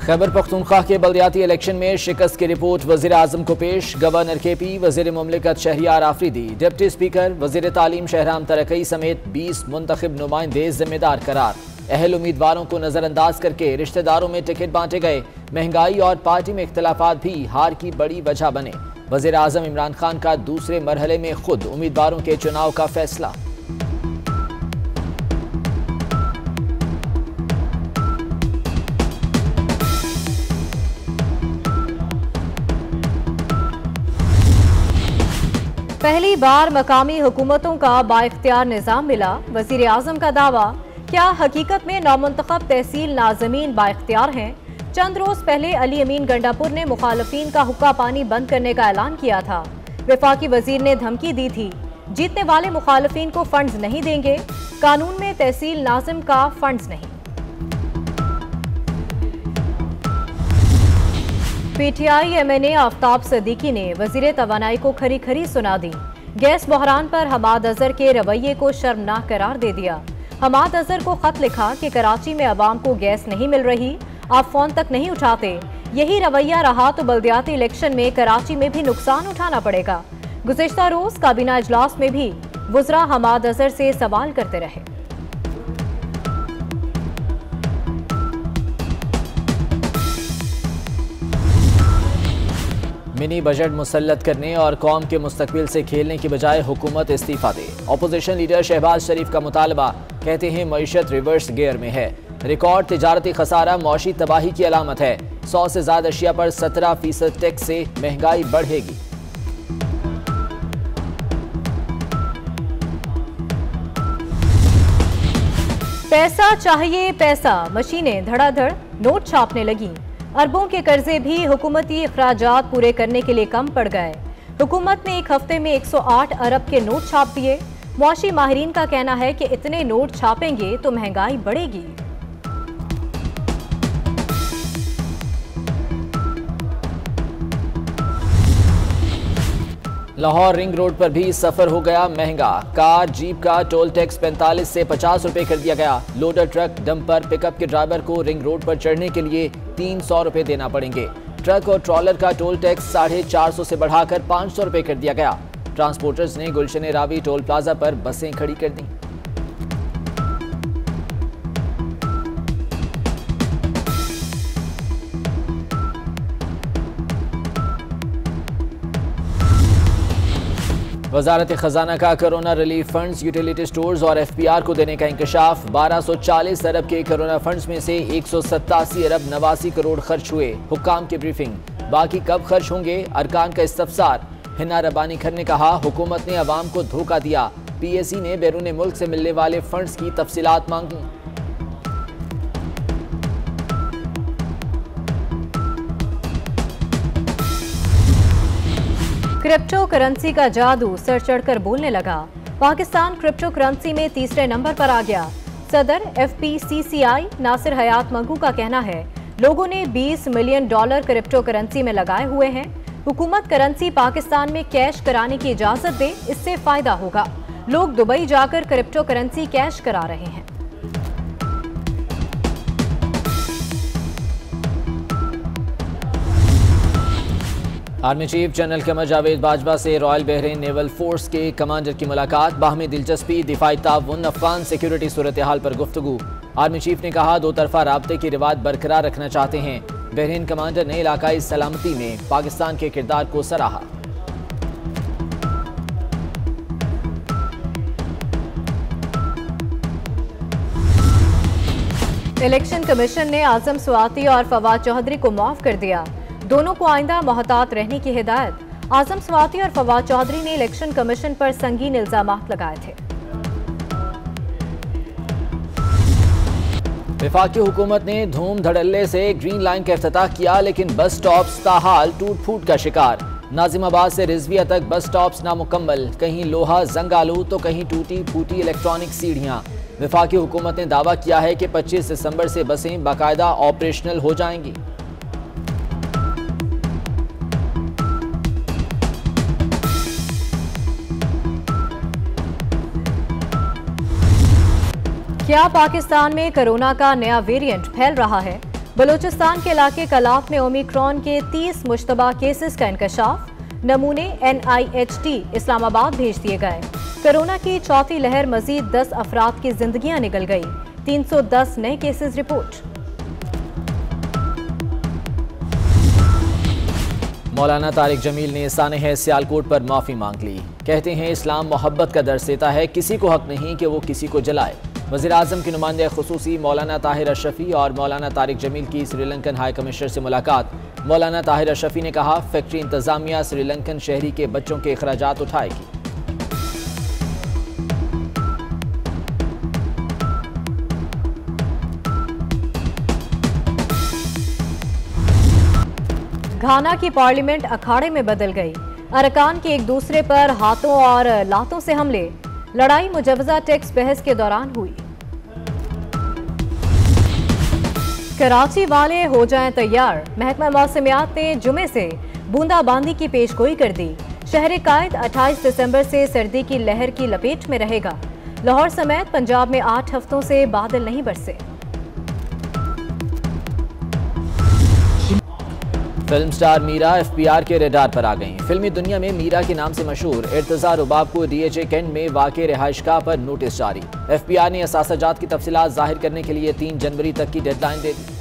खैबर पख्तूनख्वा के बल्दियाती इलेक्शन में शिकस्त की रिपोर्ट वज़ीर आज़म को पेश। गवर्नर KP, वज़ीर मुमलिकत शहरियार आफरीदी, डिप्टी स्पीकर, वज़ीर तालीम शहराम तरक्की समेत 20 मुंतखब नुमाइंदे जिम्मेदार करार। अहल उम्मीदवारों को नजरअंदाज करके रिश्तेदारों में टिकट बांटे गए। महंगाई और पार्टी में इख्तलाफात भी हार की बड़ी वजह बने। वज़ीर आज़म इमरान खान का दूसरे मरहले में खुद उम्मीदवारों के चुनाव का फैसला। पहली बार मकामी हुकूमतों का बाइख्तियार निज़ाम मिला। वज़ीर आज़म का दावा, क्या हकीकत में नौमुंतखब तहसील नाज़मीन बाइख्तियार हैं? चंद रोज पहले अली अमीन गंडापुर ने मुखालफीन का हुक्का पानी बंद करने का ऐलान किया था। वफाकी वजीर ने धमकी दी थी, जीतने वाले मुखालफीन को फंड्स नहीं देंगे। कानून में तहसील नाज़िम का फंड्स नहीं। PTI MNA आफ्ताब सदीकी ने वजीर तवानाई को खरी खरी सुना दी। गैस बहरान पर हमाद अजहर के रवैये को शर्मनाक करार दे दिया। हमाद अजहर को खत लिखा कि कराची में अवाम को गैस नहीं मिल रही, आप फोन तक नहीं उठाते। यही रवैया रहा तो बल्दियाती इलेक्शन में कराची में भी नुकसान उठाना पड़ेगा। गुज़िश्ता रोज काबीना इजलास में भी वुज़रा हमाद अजहर से सवाल करते रहे। मिनी बजट मुसल्लत करने और कौम के मुस्तकबिल से खेलने की बजाय हुकूमत इस्तीफा दे। अपोजिशन लीडर शहबाज शरीफ का मुतालबा, कहते हैं मईशत रिवर्स गियर में है। रिकॉर्ड तिजारती खसारा मौशी तबाही की अलामत है। 100 से ज्यादा अशिया पर 17% टैक्स से महंगाई बढ़ेगी। पैसा चाहिए पैसा, मशीनें धड़ाधड़ नोट छापने लगी। अरबों के कर्जे भी हुकूमती अखराजात पूरे करने के लिए कम पड़ गए। हुकूमत ने एक हफ्ते में 108 अरब के नोट छाप दिए। मुआशी माहिरीन का कहना है कि इतने नोट छापेंगे तो महंगाई बढ़ेगी। लाहौर रिंग रोड पर भी सफर हो गया महंगा। कार जीप का टोल टैक्स 45 से 50 रुपए कर दिया गया। लोडर ट्रक डंपर पिकअप के ड्राइवर को रिंग रोड पर चढ़ने के लिए 300 रुपए देना पड़ेंगे। ट्रक और ट्रॉलर का टोल टैक्स 450 से बढ़ाकर 500 रुपए कर दिया गया। ट्रांसपोर्टर्स ने गुलशन रावी टोल प्लाजा पर बसें खड़ी कर दी। वजारत खजाना का corona relief funds utility stores और FPR को देने का इंकशाफ। 1240 अरब के कोरोना फंड्स में से 187 अरब 89 करोड़ खर्च हुए। हुक्काम की ब्रीफिंग, बाकी कब खर्च होंगे अरकान का इस्तफसार। हिना रब्बानी खर ने कहा, हुकूमत ने अवाम को धोखा दिया। PAC ने बैरून मुल्क से मिलने वाले फंड्स की तफसीलात मांगी। क्रिप्टो करेंसी का जादू सर चढ़कर बोलने लगा। पाकिस्तान क्रिप्टो करेंसी में तीसरे नंबर पर आ गया। सदर FPCCI नासिर हयात मंगू का कहना है, लोगों ने $20 मिलियन क्रिप्टो करेंसी में लगाए हुए हैं। हुकूमत करेंसी पाकिस्तान में कैश कराने की इजाजत दे, इससे फायदा होगा। लोग दुबई जाकर क्रिप्टो करेंसी कैश करा रहे हैं। Army chief general Qamar Javed Bajwa से रॉयल बहरीन नेवल फोर्स के कमांडर की मुलाकात। बाहमी दिलचस्पी, दिफाई ताउन, अफगान सिक्योरिटी सूरत हाल पर गुफ्तगू। आर्मी चीफ ने कहा, दो तरफा राब्ते की रिवाज बरकरार रखना चाहते हैं। बहरीन कमांडर ने इलाकाई सलामती में पाकिस्तान के किरदार को सराहा। इलेक्शन कमीशन ने आजम स्वाति और फवाद चौधरी को माफ कर दिया। दोनों को आइंदा मोहतात रहने की हिदायत। आजम स्वाति और फवाद चौधरी ने इलेक्शन कमीशन पर संगीन इल्जामात लगाए थे। वफाकी हुकूमत ने धूम धड़ल्ले से ग्रीन लाइन का इफ्तिताह किया, लेकिन बस स्टॉप्स ताहाल टूट फूट का शिकार। नाजिमाबाद से रिजविया तक बस स्टॉप्स नामुकम्मल, कहीं लोहा जंग आलू तो कहीं टूटी फूटी इलेक्ट्रॉनिक सीढ़ियां। वफाकी हुकूमत ने दावा किया है कि 25 दिसंबर से बसें बाकायदा ऑपरेशनल हो जाएंगी। क्या पाकिस्तान में कोरोना का नया वेरिएंट फैल रहा है? बलूचिस्तान के इलाके कलाफ में ओमिक्रॉन के 30 मुश्तबा केसेस का इंकशाफ। नमूने NIHT इस्लामाबाद भेज दिए गए। कोरोना की चौथी लहर, मजीद 10 अफराद की जिंदगियां निकल गई। 310 नए केसेस रिपोर्ट। मौलाना तारिक जमील ने सानेह सियालकोट पर माफ़ी मांग ली। कहते हैं इस्लाम मोहब्बत का दर्स देता है, किसी को हक नहीं कि वो किसी को जलाए। वज़ीर आज़म के नुमाइंदे खुसूसी मौलाना ताहिर अशरफी और मौलाना तारिक जमील की श्रीलंकन हाई कमिश्नर से मुलाकात। मौलाना ताहिर अशरफी ने कहा, फैक्ट्री इंतज़ामिया श्रीलंकन शहरी के बच्चों के अखराजात उठाएगी। घाना की पार्लियामेंट अखाड़े में बदल गई। अरकान के एक दूसरे पर हाथों और लातों से हमले। लड़ाई मुजवजा टैक्स बहस के दौरान हुई। कराची वाले हो जाएं तैयार। महकमा मौसमियात ने जुमे से बूंदाबांदी की पेशगोई कर दी। शहर कायद 28 दिसंबर से सर्दी की लहर की लपेट में रहेगा। लाहौर समेत पंजाब में 8 हफ्तों से बादल नहीं बरसे। फिल्म स्टार मीरा FBR के रेडार पर आ गईं। फिल्मी दुनिया में मीरा के नाम से मशहूर इर्तजा रुबाब को DHA कैंट में वाक़े रिहाइशगाह पर नोटिस जारी। FBR ने असासाजात की तफसीलात जाहिर करने के लिए 3 जनवरी तक की डेडलाइन दे दी।